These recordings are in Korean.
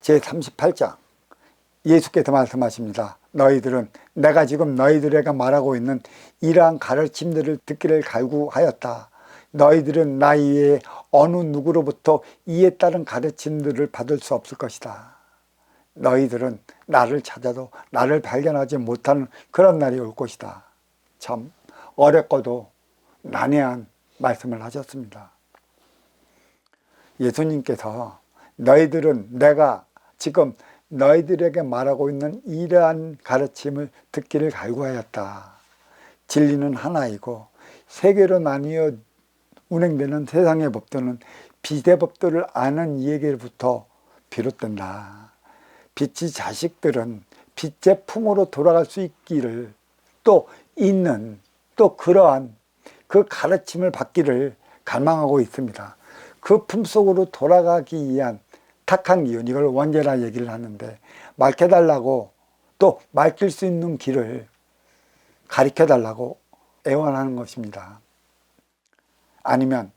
제38장 예수께서 말씀하십니다. 너희들은 내가 지금 너희들에게 말하고 있는 이러한 가르침들을 듣기를 갈구하였다. 너희들은 나 이외에 어느 누구로부터 이에 따른 가르침들을 받을 수 없을 것이다. 너희들은 나를 찾아도 나를 발견하지 못하는 그런 날이 올 것이다. 참 어렵고도 난해한 말씀을 하셨습니다. 예수님께서 너희들은 내가 지금 너희들에게 말하고 있는 이러한 가르침을 듣기를 갈구하였다. 진리는 하나이고 세계로 나뉘어 운행되는 세상의 법도는 빛의 법도를 아는 이에게부터 비롯된다. 빛의 자식들은 빛의 품으로 돌아갈 수 있기를 또 있는 또 그러한 그 가르침을 받기를 갈망하고 있습니다. 그 품속으로 돌아가기 위한 탁한 기운, 이걸 원죄라 얘기를 하는데 밝혀달라고 또 밝힐 수 있는 길을 가르쳐달라고 애원하는 것입니다. 아니면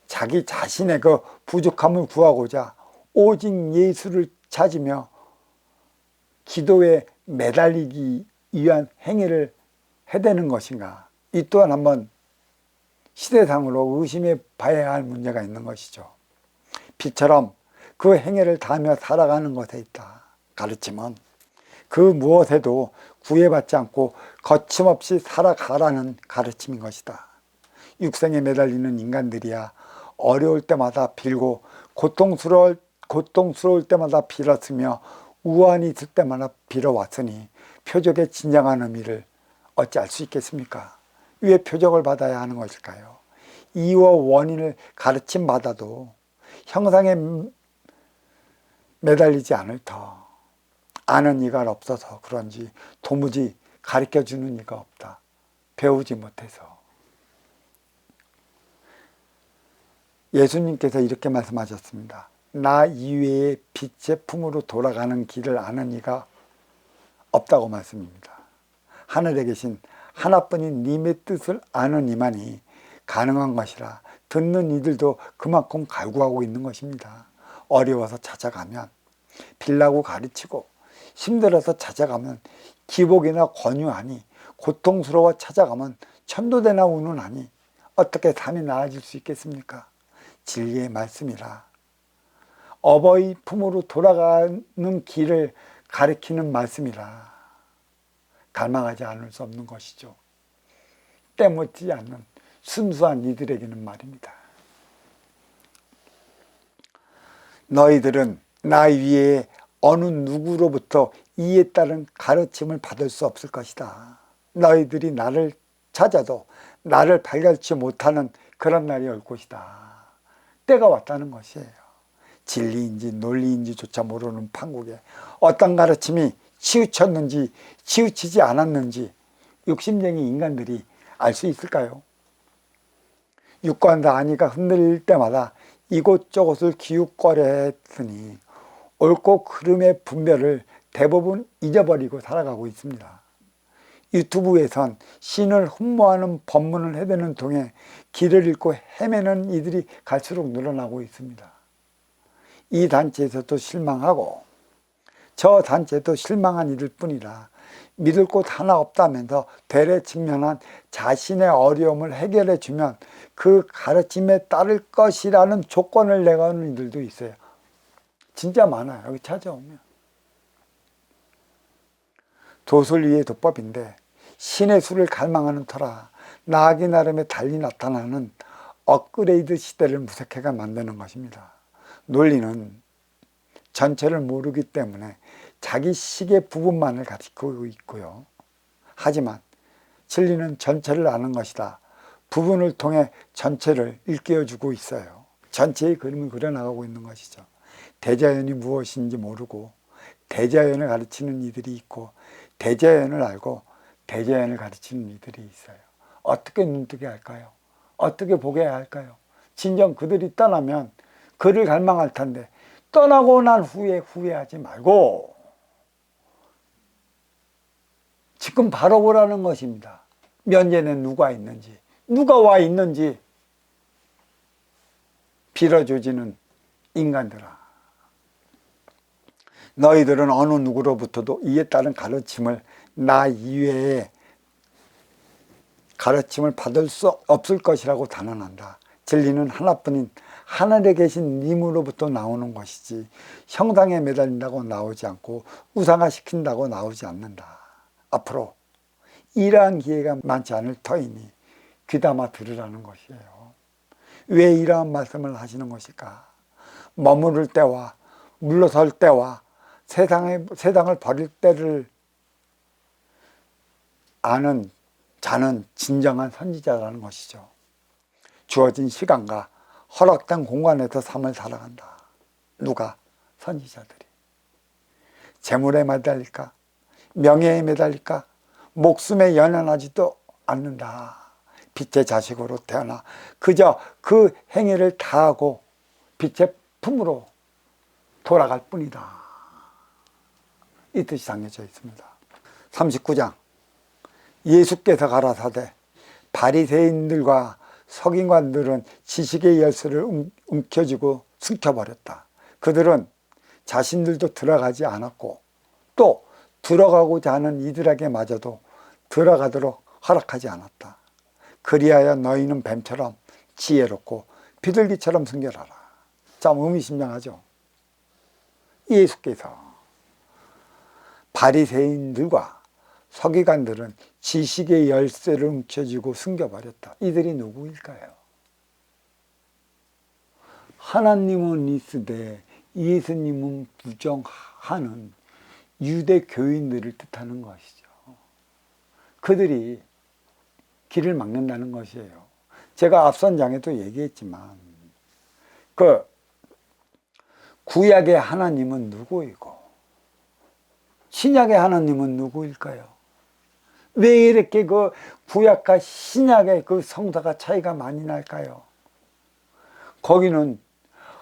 자기 자신의 그 부족함을 구하고자 오직 예수를 찾으며 기도에 매달리기 위한 행위를 해대는 것인가? 이 또한 한번 시대상으로 의심해 봐야 할 문제가 있는 것이죠. 빛처럼 그 행위를 다하며 살아가는 것에 있다. 가르침은 그 무엇에도 구애받지 않고 거침없이 살아가라는 가르침인 것이다. 육생에 매달리는 인간들이야 어려울 때마다 빌고 고통스러울 때마다 빌었으며 우환이 있을 때마다 빌어왔으니 표적의 진정한 의미를 어찌 알 수 있겠습니까? 왜 표적을 받아야 하는 것일까요? 이유와 원인을 가르침 받아도 형상에 매달리지 않을 터 아는 이가 없어서 그런지 도무지 가르쳐주는 이가 없다. 배우지 못해서. 예수님께서 이렇게 말씀하셨습니다. 나 이외에 빛의 품으로 돌아가는 길을 아는 이가 없다고 말씀입니다. 하늘에 계신 하나뿐인 님의 뜻을 아는 이만이 가능한 것이라 듣는 이들도 그만큼 갈구하고 있는 것입니다. 어려워서 찾아가면 빌라고 가르치고 힘들어서 찾아가면 기복이나 권유하니 고통스러워 찾아가면 천도대나 운운하니 어떻게 삶이 나아질 수 있겠습니까? 진리의 말씀이라 어버이 품으로 돌아가는 길을 가리키는 말씀이라 갈망하지 않을 수 없는 것이죠. 때묻지 않는 순수한 이들에게는 말입니다. 너희들은 나 위에 어느 누구로부터 이에 따른 가르침을 받을 수 없을 것이다. 너희들이 나를 찾아도 나를 발견치 못하는 그런 날이 올 것이다. 때가 왔다는 것이에요. 진리인지 논리인지조차 모르는 판국에 어떤 가르침이 치우쳤는지 치우치지 않았는지 욕심쟁이 인간들이 알 수 있을까요? 육관다 아니가 흔들릴 때마다 이곳저곳을 기웃거려 했으니 옳고 그름의 분별을 대부분 잊어버리고 살아가고 있습니다. 유튜브에선 신을 흠모하는 법문을 해대는 통에 길을 잃고 헤매는 이들이 갈수록 늘어나고 있습니다. 이 단체에서도 실망하고 저 단체도 실망한 이들 뿐이라 믿을 곳 하나 없다면서 되레 직면한 자신의 어려움을 해결해 주면 그 가르침에 따를 것이라는 조건을 내거는 이들도 있어요. 진짜 많아요. 여기 찾아오면. 도술 위의 도법인데 신의 수를 갈망하는 터라 나아기 나름의 달리 나타나는 업그레이드 시대를 무색해가 만드는 것입니다. 논리는 전체를 모르기 때문에 자기 식의 부분만을 가지고 있고요. 하지만 진리는 전체를 아는 것이다. 부분을 통해 전체를 일깨워주고 있어요. 전체의 그림을 그려나가고 있는 것이죠. 대자연이 무엇인지 모르고 대자연을 가르치는 이들이 있고 대자연을 알고 대자연을 가르치는 이들이 있어요. 어떻게 눈뜨게 할까요? 어떻게 보게 할까요? 진정 그들이 떠나면 그를 갈망할 텐데 떠나고 난 후에 후회하지 말고 지금 바로 보라는 것입니다. 면전에 누가 있는지 누가 와 있는지 빌어주지는 인간들아 너희들은 어느 누구로부터도 이에 따른 가르침을 나 이외에 가르침을 받을 수 없을 것이라고 단언한다. 진리는 하나뿐인 하늘에 계신 님으로부터 나오는 것이지 형상에 매달린다고 나오지 않고 우상화시킨다고 나오지 않는다. 앞으로 이러한 기회가 많지 않을 터이니 귀담아 들으라는 것이에요. 왜 이러한 말씀을 하시는 것일까? 머무를 때와 물러설 때와 세상을 버릴 때를 아는 자는 진정한 선지자라는 것이죠. 주어진 시간과 허락된 공간에서 삶을 살아간다. 누가? 선지자들이. 재물에 매달릴까? 명예에 매달릴까? 목숨에 연연하지도 않는다. 빛의 자식으로 태어나 그저 그 행위를 다하고 빛의 품으로 돌아갈 뿐이다. 이 뜻이 담겨져 있습니다. 39장 예수께서 가라사대 바리새인들과 서기관들은 지식의 열쇠를 움켜쥐고 숨겨버렸다. 그들은 자신들도 들어가지 않았고 또 들어가고자 하는 이들에게 마저도 들어가도록 허락하지 않았다. 그리하여 너희는 뱀처럼 지혜롭고 비둘기처럼 순결하라. 참 의미심장하죠. 예수께서 바리새인들과 서기관들은 지식의 열쇠를 움켜쥐고 숨겨버렸다. 이들이 누구일까요? 하나님은 있으되 예수님은 부정하는 유대 교인들을 뜻하는 것이죠. 그들이 길을 막는다는 것이에요. 제가 앞선 장에도 얘기했지만 그 구약의 하나님은 누구이고 신약의 하나님은 누구일까요? 왜 이렇게 그 구약과 신약의 그 성사가 차이가 많이 날까요? 거기는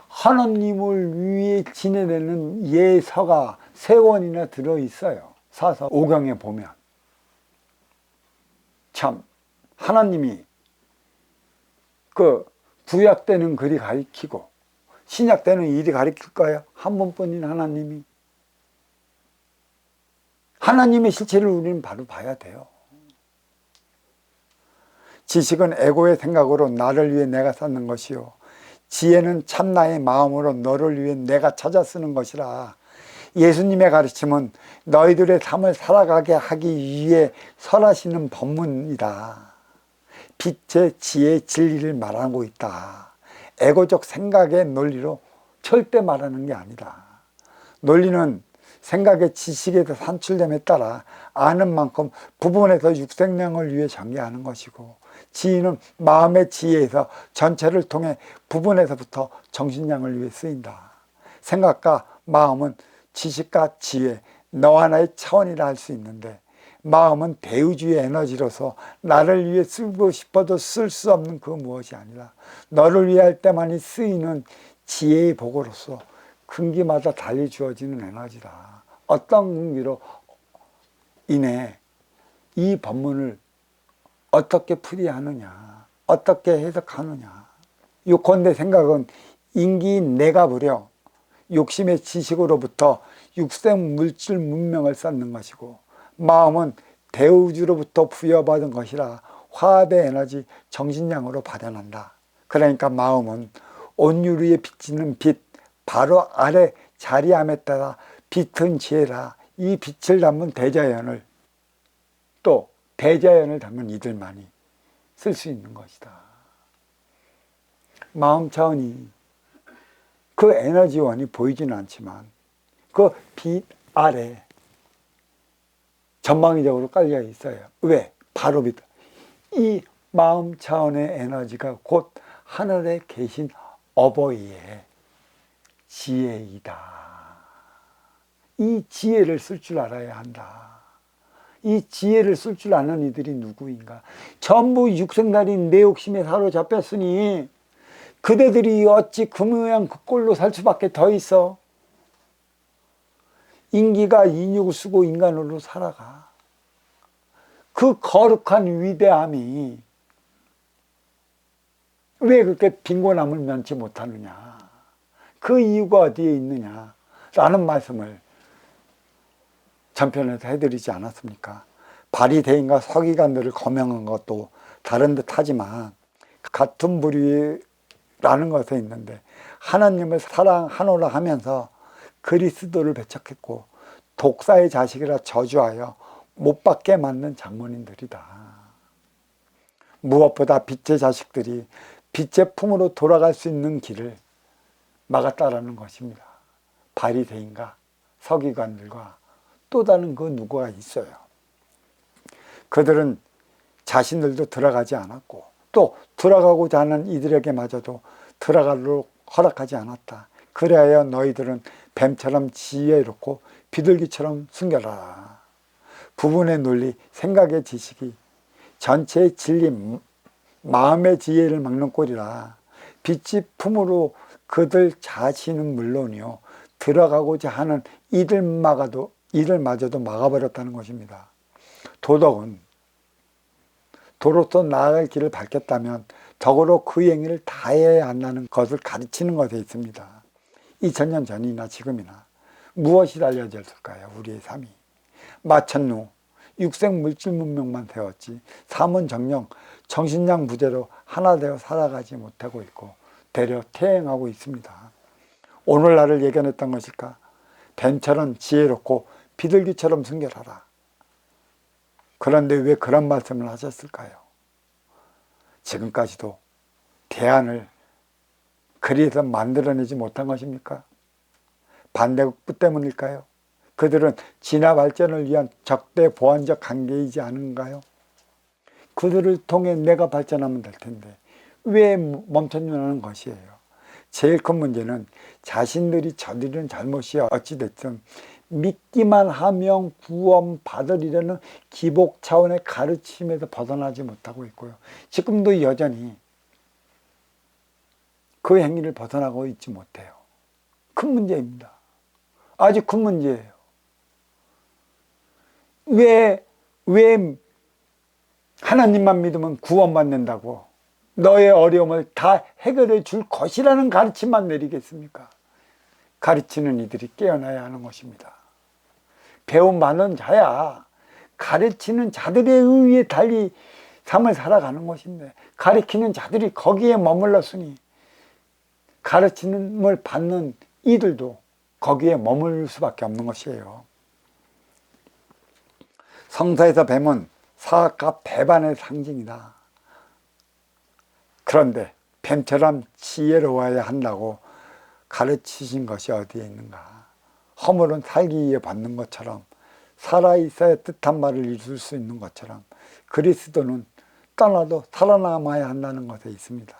하나님을 위해 지내는 예서가 3권이나 들어있어요. 사서 5경에 보면. 참 하나님이 그 구약 때는 그리 가리키고 신약 때는 이리 가리킬까요? 한 번뿐인 하나님이. 하나님의 실체를 우리는 바로 봐야 돼요. 지식은 에고의 생각으로 나를 위해 내가 쌓는 것이요 지혜는 참나의 마음으로 너를 위해 내가 찾아 쓰는 것이라. 예수님의 가르침은 너희들의 삶을 살아가게 하기 위해 설하시는 법문이다. 빛의 지혜의 진리를 말하고 있다. 에고적 생각의 논리로 절대 말하는 게 아니다. 논리는 생각의 지식에서 산출됨에 따라 아는 만큼 부분에서 육생량을 위해 전개하는 것이고, 지혜는 마음의 지혜에서 전체를 통해 부분에서부터 정신량을 위해 쓰인다. 생각과 마음은 지식과 지혜, 너 하나의 차원이라 할 수 있는데, 마음은 대우주의 에너지로서 나를 위해 쓰고 싶어도 쓸 수 없는 그 무엇이 아니라 너를 위해 할 때만이 쓰이는 지혜의 복으로서 근기마다 달리 주어지는 에너지다. 어떤 근기로 인해 이 법문을 어떻게 풀이하느냐, 어떻게 해석하느냐. 요컨대 생각은 인기인 내가 부려 욕심의 지식으로부터 육생 물질 문명을 쌓는 것이고, 마음은 대우주로부터 부여받은 것이라 화합의 에너지 정신량으로 발현한다. 그러니까 마음은 온유리에 비치는 빛 바로 아래 자리함에 따라 빛은 지혜라. 이 빛을 담은 대자연을, 또 대자연을 담은 이들만이 쓸 수 있는 것이다. 마음 차원이 그 에너지원이 보이지는 않지만 그 빛 아래 전방위적으로 깔려 있어요. 왜? 바로 빛. 이 마음 차원의 에너지가 곧 하늘에 계신 어버이의 지혜이다. 이 지혜를 쓸 줄 알아야 한다. 이 지혜를 쓸 줄 아는 이들이 누구인가? 전부 육생달인 내 욕심에 사로잡혔으니 그대들이 어찌 그 모양 그 꼴로 살 수밖에 더 있어. 인기가 인육을 쓰고 인간으로 살아가. 그 거룩한 위대함이 왜 그렇게 빈곤함을 면치 못하느냐, 그 이유가 어디에 있느냐 라는 말씀을 전편에서 해드리지 않았습니까? 바리새인과 서기관들을 거명한 것도 다른 듯 하지만 같은 부류라는 것에 있는데 하나님을 사랑하노라 하면서 그리스도를 배척했고 독사의 자식이라 저주하여 못 받게 만든 장본인들이다. 무엇보다 빛의 자식들이 빛의 품으로 돌아갈 수 있는 길을 막았다라는 것입니다. 바리새인과 서기관들과 또 다른 그 누구가 있어요. 그들은 자신들도 들어가지 않았고 또 들어가고자 하는 이들에게마저도 들어가도록 허락하지 않았다. 그래야 너희들은 뱀처럼 지혜롭고 비둘기처럼 순결하라. 부분의 논리, 생각의 지식이 전체의 진리, 마음의 지혜를 막는 꼴이라. 빛이 품으로 그들 자신은 물론이요 들어가고자 하는 이들마저도 막아버렸다는 것입니다. 도덕은 도로서 나아갈 길을 밝혔다면 덕으로 그 행위를 다해야 한다는 것을 가르치는 것에 있습니다. 2000년 전이나 지금이나 무엇이 달려졌을까요? 우리의 삶이 마천루 육생 물질 문명만 세웠지 사문 정령 정신장 부재로 하나 되어 살아가지 못하고 있고 되려 퇴행하고 있습니다. 오늘날을 예견했던 것일까? 뱀처럼 지혜롭고 비둘기처럼 순결하라. 그런데 왜 그런 말씀을 하셨을까요? 지금까지도 대안을 그리에서 만들어내지 못한 것입니까? 반대국부 때문일까요? 그들은 진화 발전을 위한 적대 보완적 관계이지 않은가요? 그들을 통해 내가 발전하면 될 텐데 왜 멈췄냐는 것이에요. 제일 큰 문제는 자신들이 저지른 잘못이 어찌됐든 믿기만 하면 구원 받으리라는 기복 차원의 가르침에서 벗어나지 못하고 있고요. 지금도 여전히 그 행위를 벗어나고 있지 못해요. 큰 문제입니다. 아주 큰 문제예요. 왜 하나님만 믿으면 구원받는다고 너의 어려움을 다 해결해 줄 것이라는 가르침만 내리겠습니까? 가르치는 이들이 깨어나야 하는 것입니다. 배움 많은 자야 가르치는 자들에 의해 달리 삶을 살아가는 것인데 가르치는 자들이 거기에 머물렀으니 가르침을 받는 이들도 거기에 머물 수밖에 없는 것이에요. 성서에서 뱀은 사악과 배반의 상징이다. 그런데 뱀처럼 지혜로워야 한다고 가르치신 것이 어디에 있는가? 허물은 살기 위해 받는 것처럼 살아있어야 뜻한 말을 이룰 수 있는 것처럼 그리스도는 떠나도 살아남아야 한다는 것에 있습니다.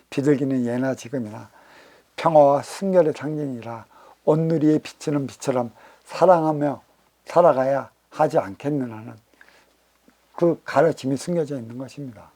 비둘기는 예나 지금이나 평화와 순결의 상징이라 온누리에 비치는 빛처럼 사랑하며 살아가야 하지 않겠느냐는 그 가르침이 숨겨져 있는 것입니다.